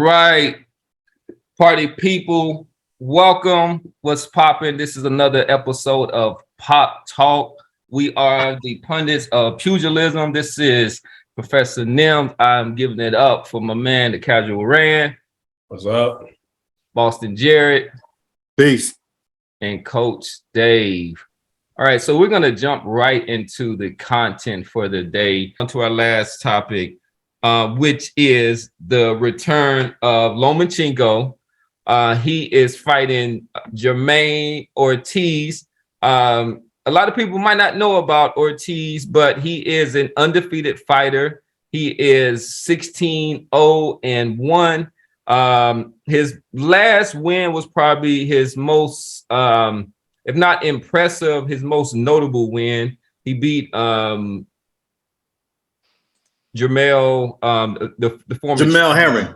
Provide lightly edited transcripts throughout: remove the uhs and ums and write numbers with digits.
right, party people, welcome. What's popping? This is another episode of Pop Talk. We are the pundits of pugilism. This is Professor NIMS. I'm giving it up for my man, the Casual Rand. What's up? Boston Jared. Peace. And Coach Dave. All right, so we're going to jump right into the content for the day. On to our last topic, which is the return of Lomachenko. He is fighting Jamaine Ortiz. A lot of people might not know about Ortiz, but he is an undefeated fighter. He is 16-0-1. His last win was probably his most, if not impressive, his most notable win. He beat Jamel, the former Jamel Herring.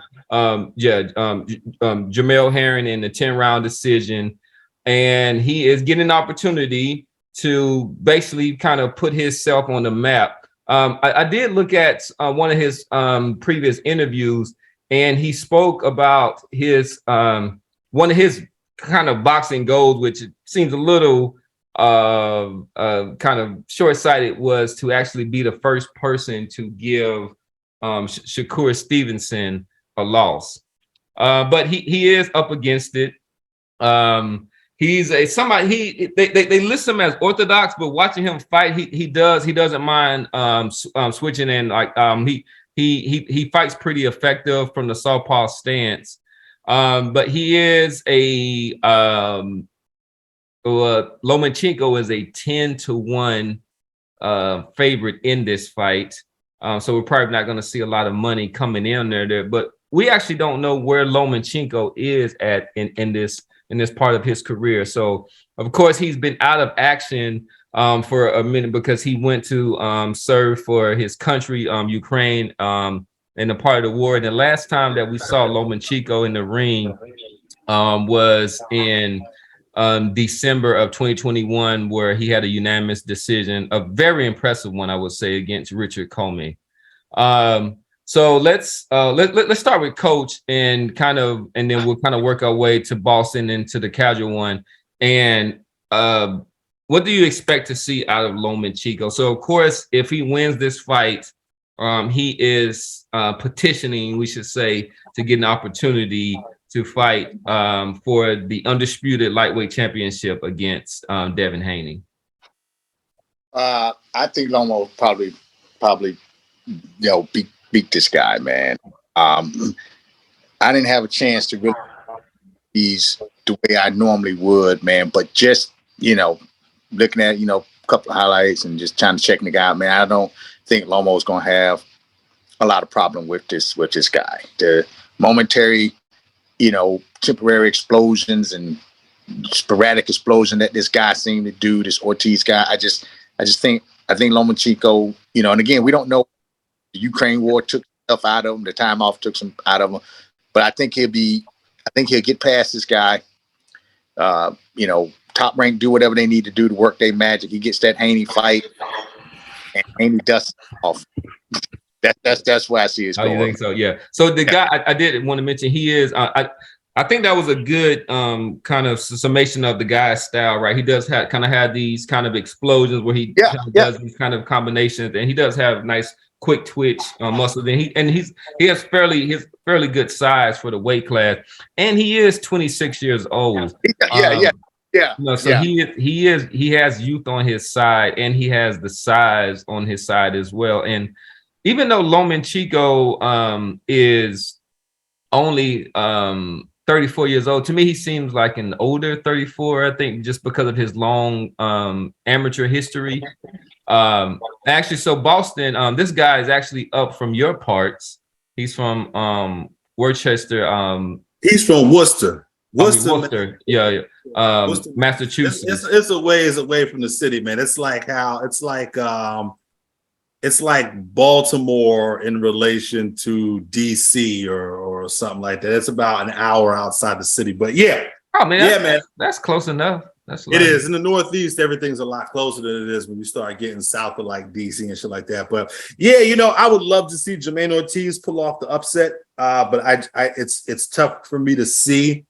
Jamel Herring in the 10-round decision, and he is getting an opportunity to basically kind of put himself on the map. I did look at one of his previous interviews, and he spoke about his one of his kind of boxing goals, which seems a little kind of short-sighted, was to actually be the first person to give Shakur Stevenson a loss. But he is up against it. He's somebody they list him as orthodox, but watching him fight, he doesn't mind switching in. Like he fights pretty effective from the southpaw stance. But he is a Lomachenko is a 10-1 favorite in this fight. So we're probably not going to see a lot of money coming in there. But we actually don't know where Lomachenko is at in this part of his career. So of course he's been out of action for a minute because he went to serve for his country, Ukraine, in a part of the war. And the last time that we saw Lomachenko in the ring was in December of 2021, where he had a unanimous decision, a very impressive one, I would say, against Richard Comey. So let's start with Coach and then we'll kind of work our way to Boston and to the casual one. And what do you expect to see out of Lomachenko? So of course, if he wins this fight, he is petitioning, we should say, to get an opportunity to fight for the undisputed lightweight championship against Devin Haney. I think Loma will probably beat this guy, man. I didn't have a chance to really these the way I normally would, man. But just looking at a couple of highlights and just trying to check the guy out, man. I don't think Loma is going to have a lot of problem with this guy. The momentary, temporary explosions and sporadic explosion that this guy seemed to do, this Ortiz guy. I think Lomachenko, and again, we don't know. The Ukraine war took stuff out of him. The time off took some out of him, but I think he'll get past this guy. Top rank, do whatever they need to do to work their magic. He gets that Haney fight, and Haney dusts off. That's where I see his. Oh, you think so? Yeah. So the guy I did want to mention, he is. I think that was a good kind of summation of the guy's style, right? He does have these kind of explosions where he does these kind of combinations, and he does have nice quick twitch muscles. And he has fairly good size for the weight class, and he is 26 years old. He has youth on his side, and he has the size on his side as well. And even though Lomachenko is only 34 years old, to me he seems like an older 34. I think just because of his long amateur history. Actually, so Boston, this guy is actually up from your parts. He's from Worcester. He's from Worcester. Worcester. Yeah. Worcester. Massachusetts. It's a ways away from the city, man. It's like Baltimore in relation to DC or something like that. It's about an hour outside the city, but yeah. Oh man, man, that's close enough. That's It is. In the Northeast, everything's a lot closer than it is when you start getting south of like DC and shit like that. But yeah, I would love to see Jamaine Ortiz pull off the upset. But it's tough for me to see.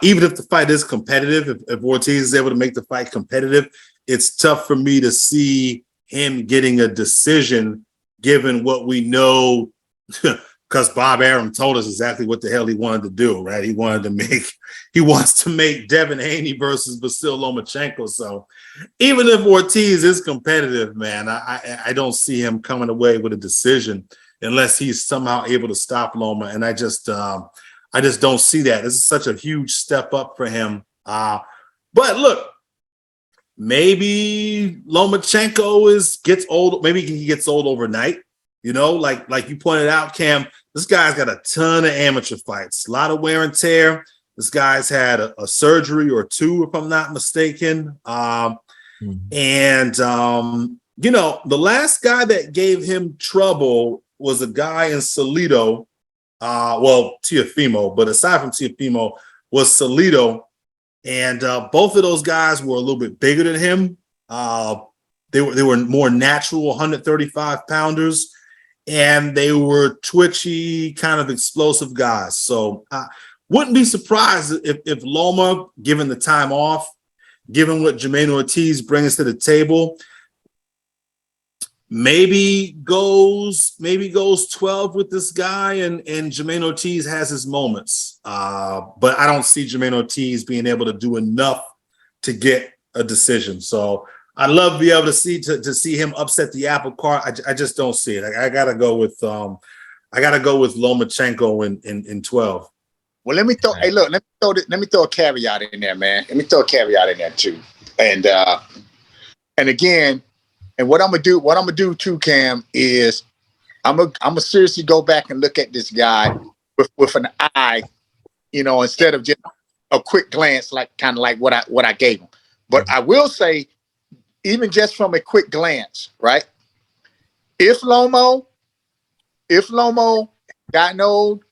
Even if the fight is competitive, if Ortiz is able to make the fight competitive, it's tough for me to see him getting a decision given what we know. Because Bob Arum told us exactly what the hell he wanted to do, right? He wants to make Devin Haney versus Vasiliy Lomachenko. So even if Ortiz is competitive, man, I don't see him coming away with a decision unless he's somehow able to stop Loma. And I just don't see that. This is such a huge step up for him. But look, maybe Lomachenko gets old. Maybe he gets old overnight. Like you pointed out, Cam, this guy's got a ton of amateur fights, a lot of wear and tear. This guy's had a surgery or two, if I'm not mistaken. And the last guy that gave him trouble was a guy in Salido. Teofimo, but aside from Teofimo was Salido. And both of those guys were a little bit bigger than him. They were more natural 135 pounders. And they were twitchy, kind of explosive guys. So I wouldn't be surprised if Loma, given the time off, given what Jamaine Ortiz brings to the table, maybe goes 12 with this guy, and Jamaine Ortiz has his moments. But I don't see Jamaine Ortiz being able to do enough to get a decision. So I'd love to be able to see him upset the apple cart. I just don't see it. I gotta go with Lomachenko in 12. Well, let me throw a caveat in there, man. Let me throw a caveat in there too. And again, and what I'm gonna do too, Cam, is I'm gonna seriously go back and look at this guy with an eye, instead of just a quick glance, like kind of like what I gave him. But I will say, even just from a quick glance, right? If Lomo gotten old,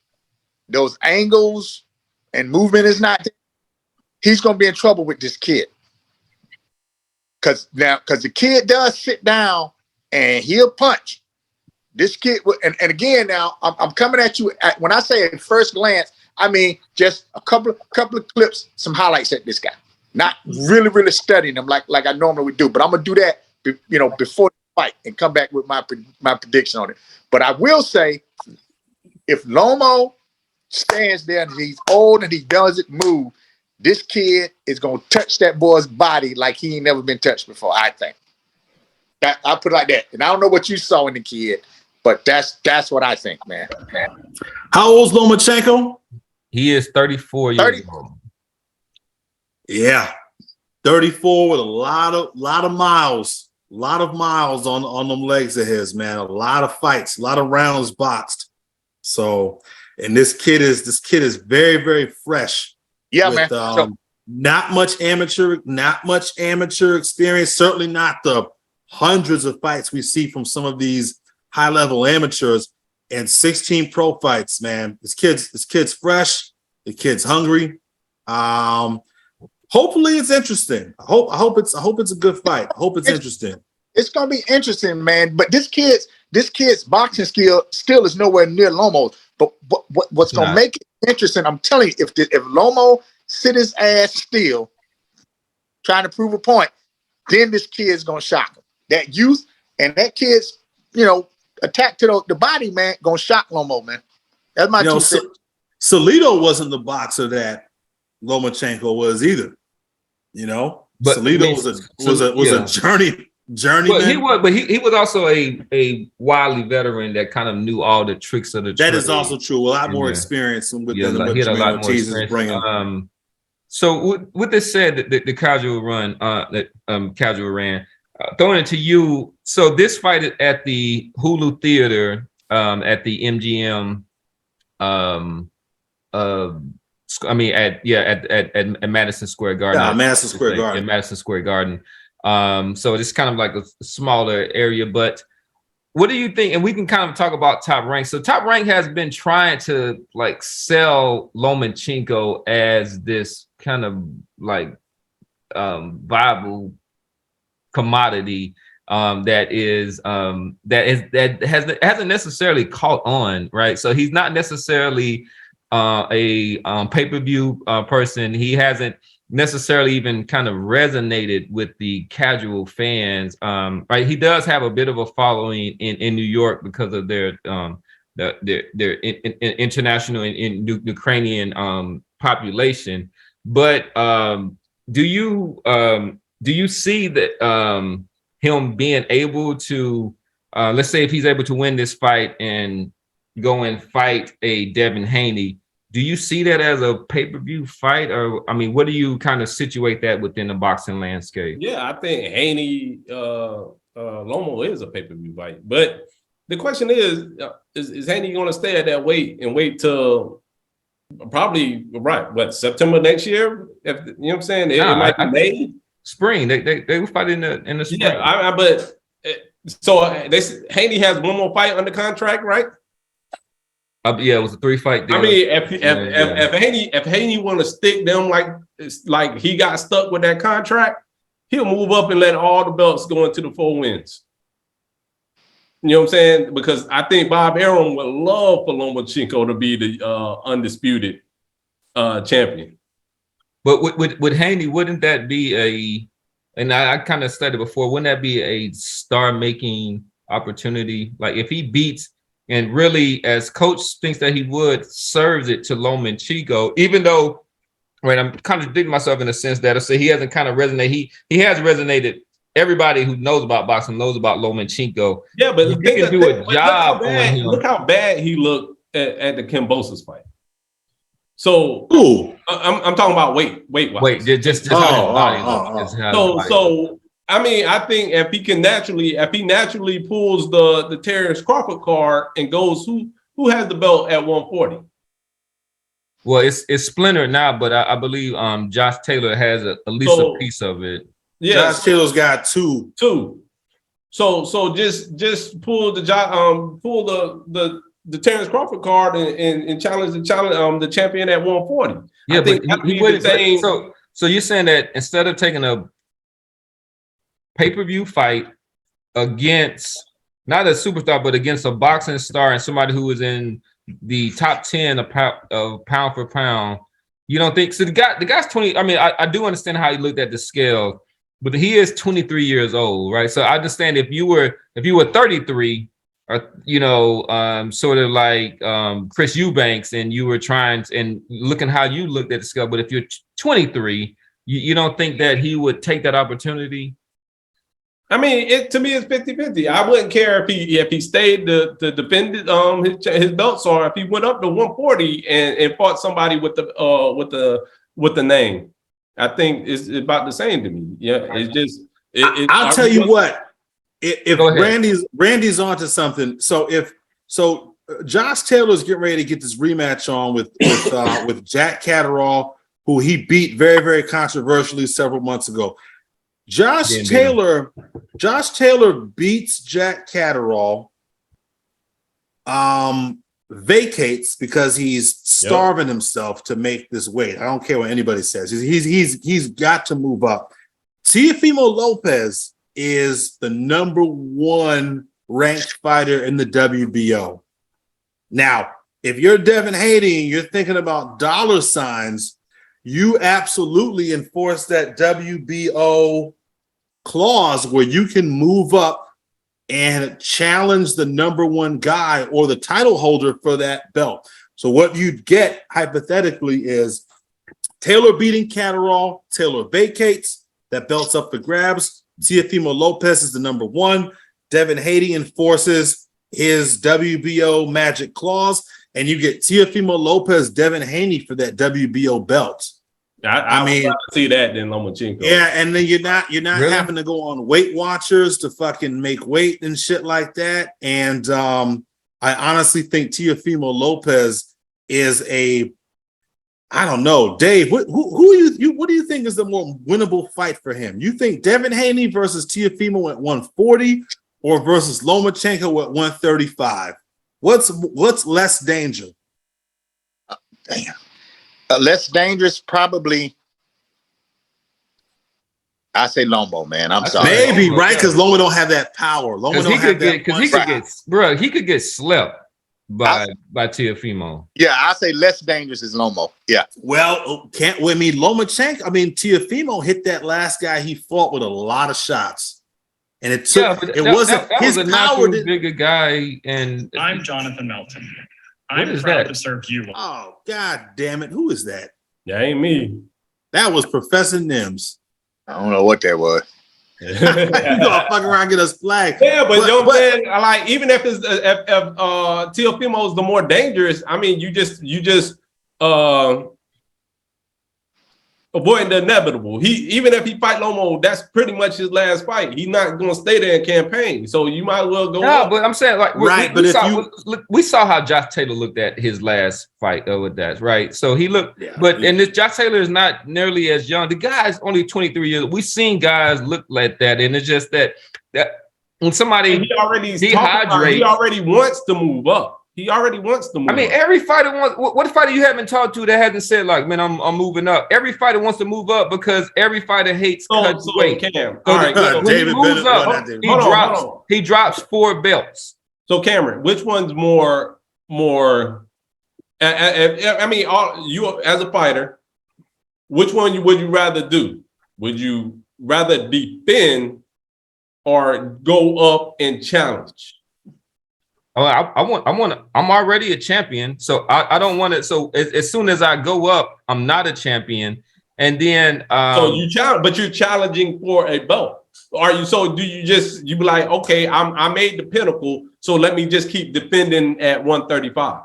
those angles and movement is not there, he's gonna be in trouble with this kid. Because the kid does sit down and he'll punch. This kid, and again, now I'm coming at you. When I say at first glance, I mean just a couple of clips, some highlights at this guy. Not really, really studying them like I normally would do. But I'm gonna do that, before the fight and come back with my prediction on it. But I will say, if Lomo stands there and he's old and he doesn't move, this kid is gonna touch that boy's body like he ain't never been touched before. I think. I'll put it like that. And I don't know what you saw in the kid, but that's what I think, man. How old's Lomachenko? He is 34 years old. Yeah, 34 with a lot of miles on them legs of his, man. A lot of fights, a lot of rounds boxed. So, and this kid is very, very fresh. Yeah, with, man. Not much amateur experience. Certainly not the hundreds of fights we see from some of these high-level amateurs. And 16 pro fights, man. This kid's fresh. The kid's hungry. Hopefully it's interesting. I hope it's a good fight. I hope it's interesting. It's gonna be interesting, man. But this kid's boxing skill still is nowhere near Lomo's. But what's gonna make it interesting? I'm telling you, if Lomo sit his ass still, trying to prove a point, then this kid's gonna shock him. That youth and that kid's attack to the body, man, gonna shock Lomo, man. That's my 2 cents. Salido wasn't the boxer that Lomachenko was either, but Salido was a journeyman. But he was also a wily veteran that kind of knew all the tricks of the trade. That is also true. A lot more experience than what Jamaine Ortiz is bringing. So with this said, the casual run, casual ran, throwing it to you. So this fight at the Hulu Theater, at the MGM, at Madison Square Garden. Yeah, Madison Square Garden. At Madison Square Garden. So it's kind of like a smaller area, but what do you think? And we can kind of talk about Top Rank. So Top Rank has been trying to like sell Lomachenko as this kind of like viable commodity that hasn't necessarily caught on, right? So he's not necessarily a pay-per-view person. He hasn't necessarily even kind of resonated with the casual fans, right? He does have a bit of a following in New York because of their international and Ukrainian population. But do you see that him being able to, let's say if he's able to win this fight and go and fight a Devin Haney, do you see that as a pay-per-view fight? Or, I mean, what do you kind of situate that within the boxing landscape? Yeah, I think Haney Loma is a pay-per-view fight. But the question is Haney going to stay at that weight and wait till probably, September next year? If, you know what I'm saying? It might be May. Spring. They will fight in the spring. Yeah, so Haney has one more fight under contract, right? Yeah, it was a 3-fight deal. I mean, if Haney want to stick them like he got stuck with that contract, he'll move up and let all the belts go into the 4 wins. You know what I'm saying? Because I think Bob Arum would love for Lomachenko to be the undisputed champion. But with Haney, wouldn't that be and I kind of studied before, wouldn't that be a star-making opportunity? Like if he beats, and really, as coach thinks that he would, serves it to Lomachenko, even though, right, I'm contradicting myself in a sense that I say he hasn't kind of resonated. He has resonated. Everybody who knows about boxing knows about Lomachenko. Yeah, but he can do a job on him. Look how bad he looked at the Kambosos fight. So I'm talking about weight wise. Wait, just how his body looks. So I mean, I think if he naturally pulls the Terrence Crawford card and goes, who has the belt at 140? Well, it's splintered now, but I believe Josh Taylor has at least a piece of it. Yeah, Josh Taylor's got two. So just pull the Terrence Crawford card and challenge the champion at 140. Yeah, but he wouldn't. So you're saying that instead of taking a pay-per-view fight against not a superstar, but against a boxing star and somebody who is in the top 10 of pound for pound, you don't think so? The guy's 20. I mean, I do understand how he looked at the scale, but he is 23 years old, right? So I understand if you were 33, or sort of like Chris Eubanks, and you were trying and looking how you looked at the scale, but if you're 23, you don't think that he would take that opportunity? I mean, to me, it's 50-50. I wouldn't care if he stayed to defend his belts, or if he went up to 140 and fought somebody with the name. I think it's about the same to me. Yeah, it's just. I'll tell you what. If Randy's onto something, so Josh Taylor's getting ready to get this rematch on with Jack Catterall, who he beat very, very controversially several months ago. Josh Taylor beats Jack Catterall, vacates because he's starving himself to make this weight. I don't care what anybody says. He's got to move up. Teofimo Lopez is the number 1 ranked fighter in the WBO. Now, if you're Devin Haney and you're thinking about dollar signs, you absolutely enforce that WBO clause where you can move up and challenge the number 1 guy or the title holder for that belt. So what you'd get hypothetically is Taylor beating Catterall, Taylor vacates, that belt's up for grabs. Teofimo Lopez is the number 1. Devin Haney enforces his WBO magic clause, and you get Teofimo Lopez, Devin Haney for that WBO belt. I mean, rather see that than Lomachenko. Yeah, and then you're not really having to go on Weight Watchers to fucking make weight and shit like that. And I honestly think Teofimo Lopez is I don't know, Dave. What do you think is the more winnable fight for him? You think Devin Haney versus Teofimo at 140, or versus Lomachenko at 135? What's less danger? Damn. Less dangerous, probably I say Lomo, man. I'm sorry. Maybe, right? Because Loma don't have that power. Loma don't have that. Because he could get slept by Teofimo. Yeah, I say less dangerous is Lomo. Yeah. Well, Lomachenko. I mean, Teofimo hit that last guy he fought with a lot of shots, and it took. Yeah, it wasn't that his was a power. Bigger guy, and I'm Jonathan Melton. I'm proud to serve you. Oh, God damn it! Who is that? That ain't me. That was Professor NIMS. I don't know what that was. You gonna fuck around and get us flagged. Yeah, but you know what I'm saying? Like, even if it's if Teofimo is the more dangerous, I mean, you just avoiding the inevitable. Even if he fight Lomo, that's pretty much his last fight. He's not gonna stay there in campaign, so you might as well go. No, but I'm saying, like, right. we saw how Josh Taylor looked at his last fight with that, right? So he looked, and this Josh Taylor is not nearly as young. The guy's only 23 years. We've seen guys look like that, and it's just that when somebody he already wants to move up. He already wants to move. I mean, up. every fighter wants. What fighter you haven't talked to that hasn't said, like, man, I'm moving up? Every fighter wants to move up because every fighter hates cut weight. Cam, so all right, when he moves up, he drops 4 belts. So Cameron, which one's more? I mean, you as a fighter, which one would you rather do? Would you rather defend or go up and challenge? I'm already a champion, so I don't want to. So as soon as I go up, I'm not a champion, and then so you challenge, but you're challenging for a belt. Are you? So do you be like, okay, I made the pinnacle, so let me just keep defending at 135?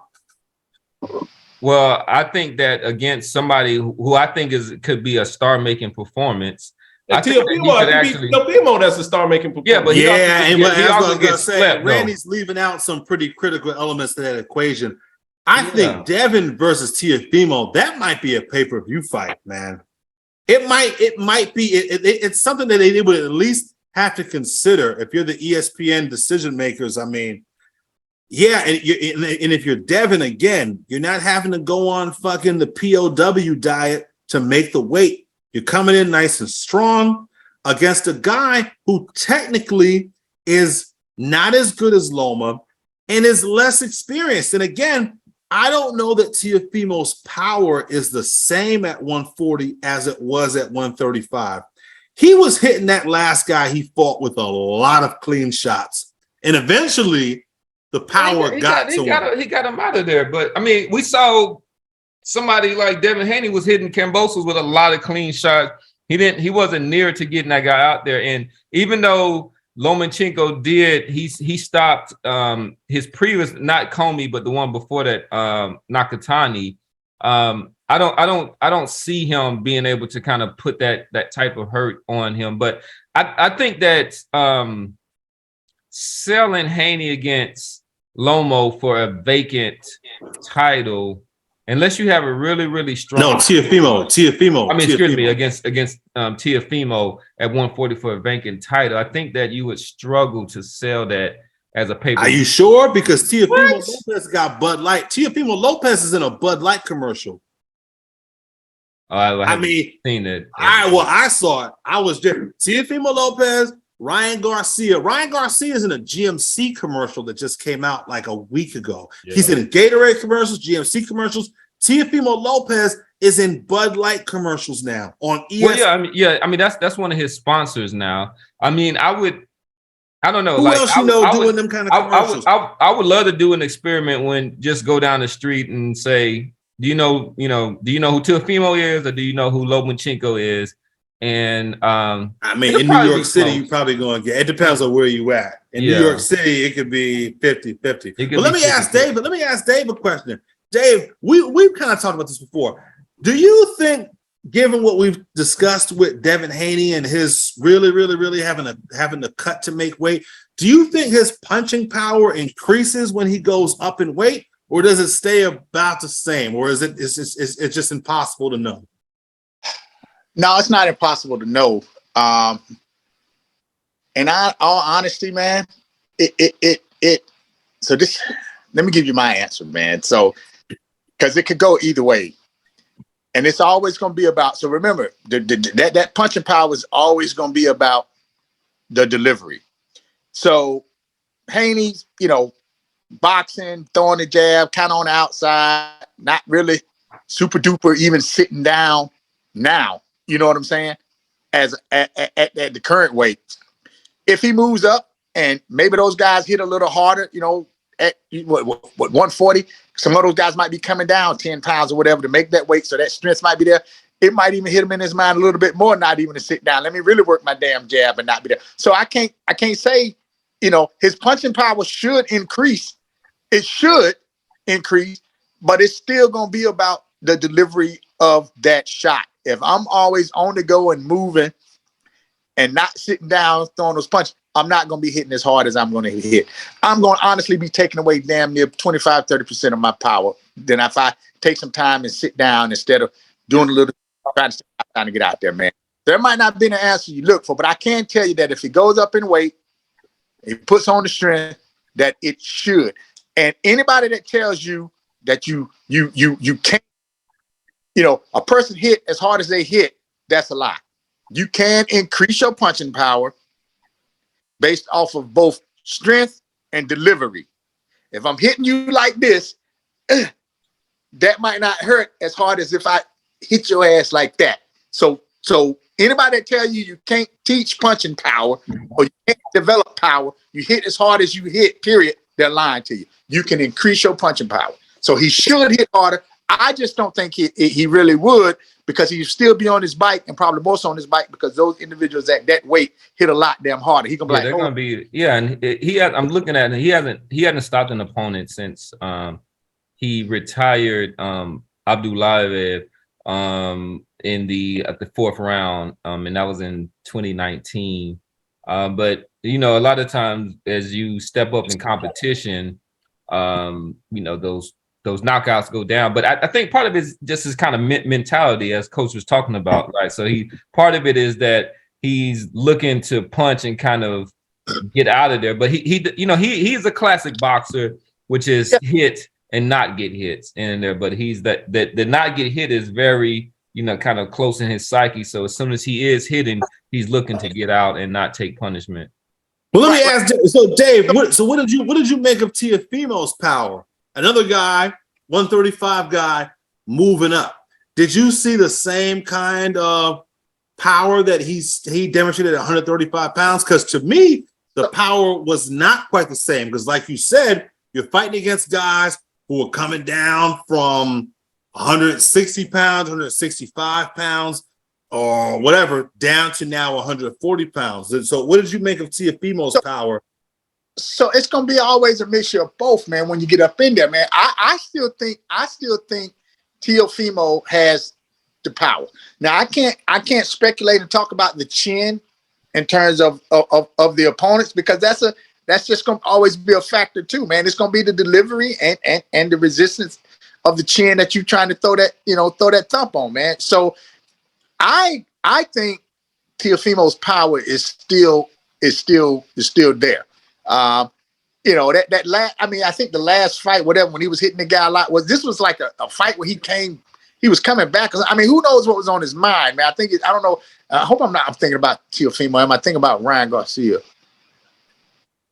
Well, I think that against somebody who I think could be a star-making performance. Teofimo, that's a star-making performance. Yeah, but he also gets slept. Randy's leaving out some pretty critical elements to that equation. I think Devin versus Teofimo, that might be a pay-per-view fight, man. It might be. It's something that they would at least have to consider if you're the ESPN decision makers. I mean, yeah, and if you're Devin again, you're not having to go on fucking the POW diet to make the weight. You're coming in nice and strong against a guy who technically is not as good as Loma and is less experienced. And again, I don't know that Teofimo's power is the same at 140 as it was at 135. He was hitting that last guy he fought with a lot of clean shots. And eventually, the power got to him. He got him out of there. But, I mean, we saw somebody like Devin Haney was hitting Kambosos with a lot of clean shots. He wasn't near to getting that guy out there. And even though Lomachenko did, he stopped his previous, not Comey, but the one before that, Nakatani. I don't see him being able to kind of put that type of hurt on him. But I think that selling Haney against Lomo for a vacant title, unless you have a really, really strong. No, Teofimo. I mean, excuse me, against Teofimo at 140 for a vacant title. I think that you would struggle to sell that as a paper. Are you sure? Because Teofimo Lopez got Bud Light. Teofimo Lopez is in a Bud Light commercial. I mean, seen it. I saw it. I was there. Teofimo Lopez, Ryan Garcia. Ryan Garcia is in a GMC commercial that just came out like a week ago. Yeah. He's in Gatorade commercials, GMC commercials. Teofimo Lopez is in Bud Light commercials now on ESPN. Well, I mean, that's one of his sponsors now. I mean, I don't know. Who else doing them kind of commercials? I would love to do an experiment when just go down the street and say, do you know who Teofimo is, or do you know who Lomachenko is? And I mean, in New York City, you're probably going to get. It depends on where you at. In New York City, it could be 50-50. But let me ask Dave. Let me ask Dave a question. Dave, we've kind of talked about this before. Do you think, given what we've discussed with Devin Haney and his really, really, really having to cut to make weight, do you think his punching power increases when he goes up in weight, or does it stay about the same, or is it's just impossible to know? No, it's not impossible to know. And all honesty, man, so this, let me give you my answer, man. So, because it could go either way. And it's always going to be about, so remember, that punching power is always going to be about the delivery. So Haney's, boxing, throwing the jab, kind of on the outside, not really super duper even sitting down now. You know what I'm saying? At the current weight. If he moves up and maybe those guys hit a little harder, at what 140, some of those guys might be coming down 10 pounds or whatever to make that weight, so that strength might be there. It might even hit him in his mind a little bit more, not even to sit down. Let me really work my damn jab and not be there. So I can't say, his punching power should increase. It should increase, but it's still going to be about the delivery of that shot. If I'm always on the go and moving and not sitting down throwing those punches, I'm not going to be hitting as hard as I'm going to hit. I'm going to honestly be taking away damn near 25, 30% of my power. Then if I take some time and sit down instead of doing a little, trying to get out there, man. There might not be an answer you look for, but I can tell you that if he goes up in weight, he puts on the strength, that it should. And anybody that tells you that you can't, a person hit as hard as they hit, that's a lie. You can increase your punching power based off of both strength and delivery. If I'm hitting you like this, that might not hurt as hard as if I hit your ass like that. So anybody that tell you can't teach punching power or you can't develop power, you hit as hard as you hit, period, they're lying to you. You can increase your punching power. So he should hit harder. I just don't think he really would, because he'd still be on his bike, and probably more so on his bike, because those individuals at that weight hit a lot damn harder. He gonna be they're gonna be, and I'm looking at it. He hasn't stopped an opponent since he retired Abdullayev in the 4th round, and that was in 2019. But a lot of times as you step up in competition, those knockouts go down. But I think part of it is just his kind of mentality, as Coach was talking about, right? So part of it is that he's looking to punch and kind of get out of there. But he's a classic boxer, which is hit and not get hits in there. But he's that not get hit is very, kind of close in his psyche. So as soon as he is hitting, he's looking to get out and not take punishment. Well, let me ask. So, Dave, what did you make of Teofimo's power? Another guy, 135 guy, moving up. Did you see the same kind of power that he demonstrated at 135 pounds? Because to me, the power was not quite the same. Because, like you said, you're fighting against guys who are coming down from 160 pounds, 165 pounds, or whatever, down to now 140 pounds. And so what did you make of Teofimo's power? So it's gonna be always a mixture of both, man. When you get up in there, man, I still think Teofimo has the power. Now I can't speculate and talk about the chin in terms of the opponents, because that's just gonna always be a factor too, man. It's gonna be the delivery and the resistance of the chin that you're trying to throw that thump on, man. So I think Teofimo's power is still there. That last, I think the last fight, whatever, when he was hitting the guy a lot, this was like a fight where he was coming back. Who knows what was on his mind, man? I don't know. I hope I'm thinking about Teofimo. Am I thinking about Ryan Garcia?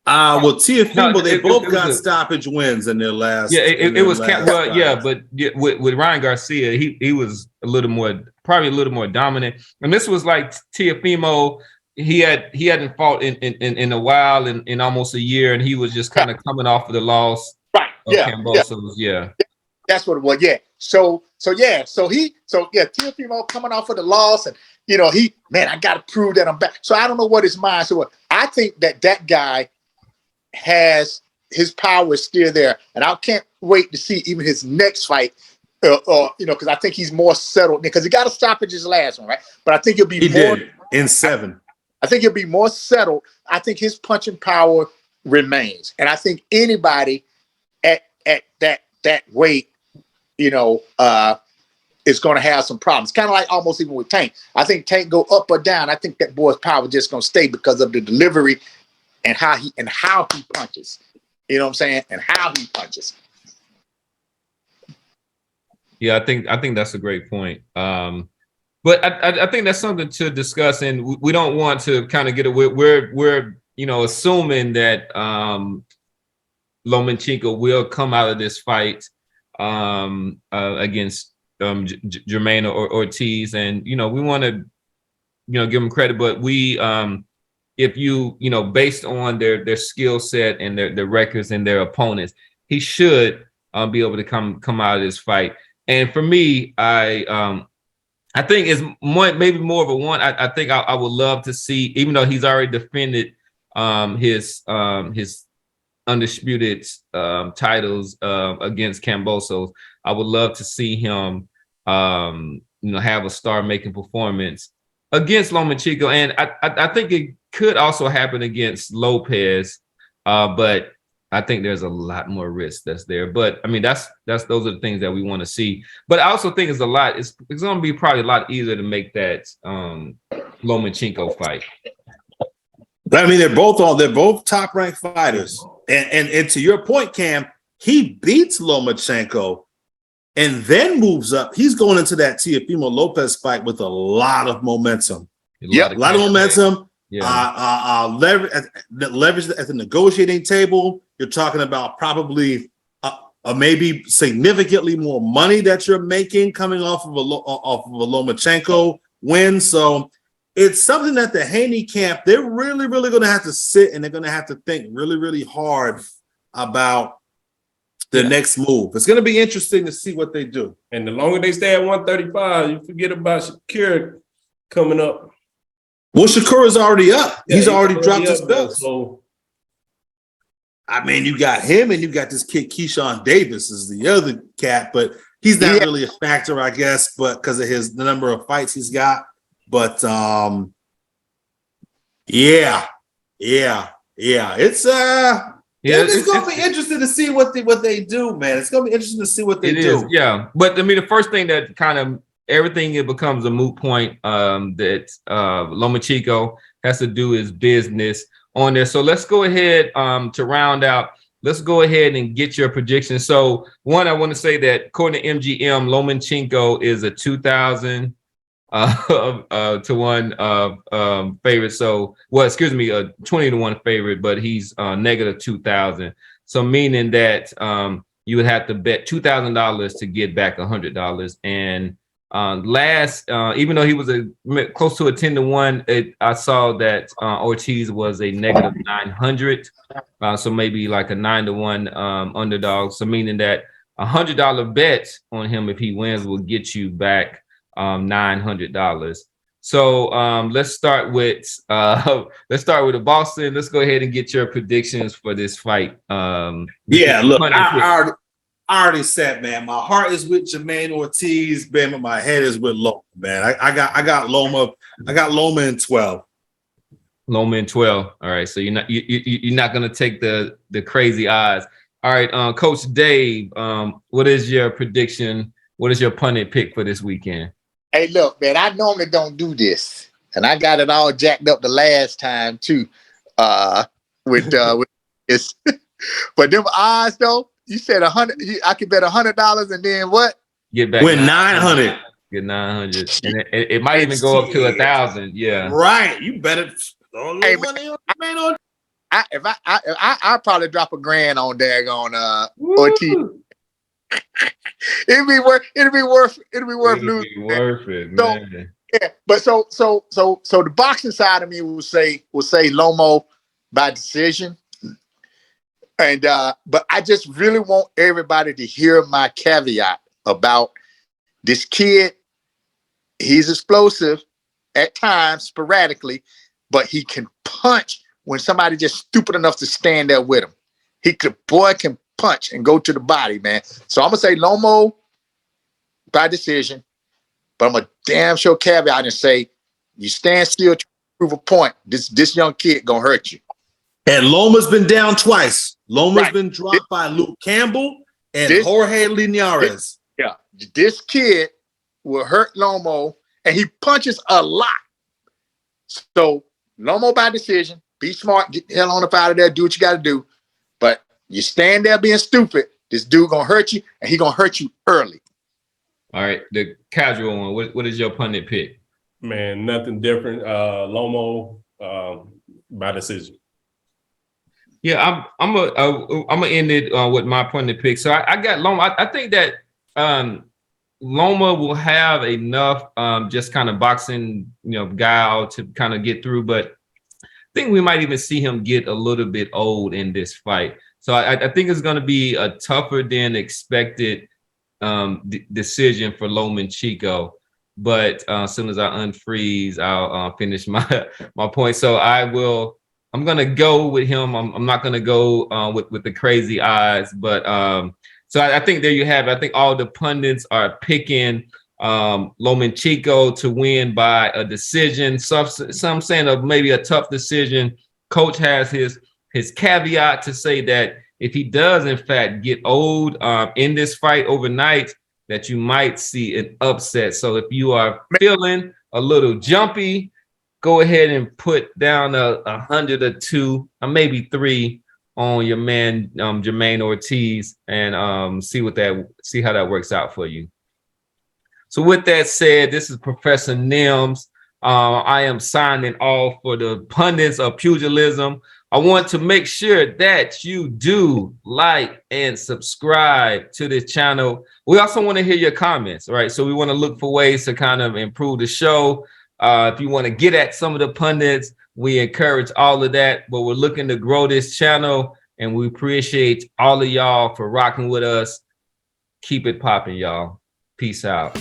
Well, Teofimo, they both got stoppage wins in their last. Yeah, it was but with Ryan Garcia, he was probably a little more dominant. And this was like Teofimo. He hadn't fought in a while, in almost a year, and he was just kind of coming off of the loss. Right. Kambosos, That's what it was. Yeah. So Teofimo coming off of the loss, and I got to prove that I'm back. So I don't know what his mind. So I think that guy has his power is still there, and I can't wait to see even his next fight. Because I think he's more settled, because he got a stoppage his last one, right? But I think he'll be in 7. I think he'll be more settled. I think his punching power remains, and I think anybody at that weight, is going to have some problems. Kind of like almost even with Tank. I think Tank go up or down. I think that boy's power just going to stay because of the delivery and how he punches. You know what I'm saying? And how he punches. Yeah, I think that's a great point. But I think that's something to discuss, and we don't want to kind of get away. We're assuming that Lomachenko will come out of this fight against Jamaine Ortiz, and we want to give him credit, but we if based on their skill set and their records and their opponents, he should be able to come out of this fight. And for me, I think it's maybe more of a one. I think I would love to see, even though he's already defended his undisputed titles against Kambosos. I would love to see him have a star-making performance against Lomachenko, and I think it could also happen against Lopez, but I think there's a lot more risk that's there. But I mean, those are the things that we want to see. But I also think it's going to be probably a lot easier to make that Lomachenko fight. I mean, they're both top-ranked fighters, and to your point, Cam, he beats Lomachenko and then moves up. He's going into that Teofimo Lopez fight with a lot of momentum. A lot of momentum. Yeah. Leverage at the negotiating table. You're talking about probably maybe significantly more money that you're making coming off of a Lomachenko win. So it's something that the Haney camp, they're really, really going to have to sit and they're going to have to think really, really hard about the next move. It's going to be interesting to see what they do. And the longer they stay at 135, you forget about Shakur coming up. Well, Shakur is already up. Yeah, he's already dropped his belt. So, I mean, you got him and you got this kid Keyshawn Davis is the other cat, but he's not really a factor, I guess, but because of the number of fights he's got. But it's going to be interesting to see what they do, man. It's going to be interesting to see what they do. Yeah. But I mean, the first thing that kind of everything, it becomes a moot point that Lomachenko has to do his business on there. So let's go ahead to round out. Let's go ahead and get your predictions. So one, I want to say that according to MGM, Lomachenko is a 2,000 to 1 favorite. So, a 20 to 1 favorite, but he's negative 2,000. So meaning that you would have to bet $2,000 to get back $100. And even though he was close to a 10 to 1, I saw that Ortiz was a negative 900. So maybe like a 9 to 1 underdog. So meaning that $100 bet on him if he wins will get you back $900. So let's start with the Boston. Let's go ahead and get your predictions for this fight. Look, I already said, man, my heart is with Jamaine Ortiz, man, but my head is with Loma, man. I got Loma. I got Loma in 12. Loma in 12. All right. So you're not gonna take the crazy odds. All right, Coach Dave, what is your prediction? What is your punted pick for this weekend? Hey, look, man, I normally don't do this, and I got it all jacked up the last time too. With this, but them odds though. You said 100. I could bet $100, and then what? Get back. Win 900. Get 900, and it might even go up to 1,000. Yeah. Right. You better. Hey, man, I probably drop $1,000 on daggone Ortiz. It'd be worth losing. Worth it, so, man. Yeah, but so the boxing side of me will say Lomo by decision. And but I just really want everybody to hear my caveat about this kid. He's explosive at times, sporadically, but he can punch when somebody just stupid enough to stand there with him. Boy can punch and go to the body, man. So I'm gonna say Lomo by decision, but I'm a damn sure caveat and say you stand still to prove a point. This young kid gonna hurt you. And Loma's been down twice. Loma's been dropped by Luke Campbell and Jorge Linares. This kid will hurt Lomo, and he punches a lot. So Lomo by decision. Be smart. Get the hell on up out of there. Do what you got to do. But you stand there being stupid, this dude gonna hurt you, and he gonna hurt you early. All right, the casual one. What is your pundit pick? Man, nothing different. Lomo by decision. Yeah, I'm gonna end it with my pundit pick. So I got Loma. I think that Loma will have enough just kind of boxing, guile to kind of get through, but I think we might even see him get a little bit old in this fight. So I think it's going to be a tougher than expected decision for Lomachenko. But as soon as I unfreeze, I'll finish my point. So I'm going to go with him. I'm not going to go with the crazy eyes. But so I think there you have it. I think all the pundits are picking Lomachenko to win by a decision. Some saying maybe a tough decision. Coach has his caveat to say that if he does, in fact, get old in this fight overnight, that you might see an upset. So if you are feeling a little jumpy, go ahead and put down 100 or 2 or maybe 3 on your man Jamaine Ortiz and see how that works out for you. So with that said, this is Professor NIMS. I am signing off for the Pundits of Pugilism. I want to make sure that you do like and subscribe to this channel. We also want to hear your comments, right? So we want to look for ways to kind of improve the show. If you want to get at some of the pundits, we encourage all of that. But we're looking to grow this channel, and we appreciate all of y'all for rocking with us. Keep it popping, y'all. Peace out.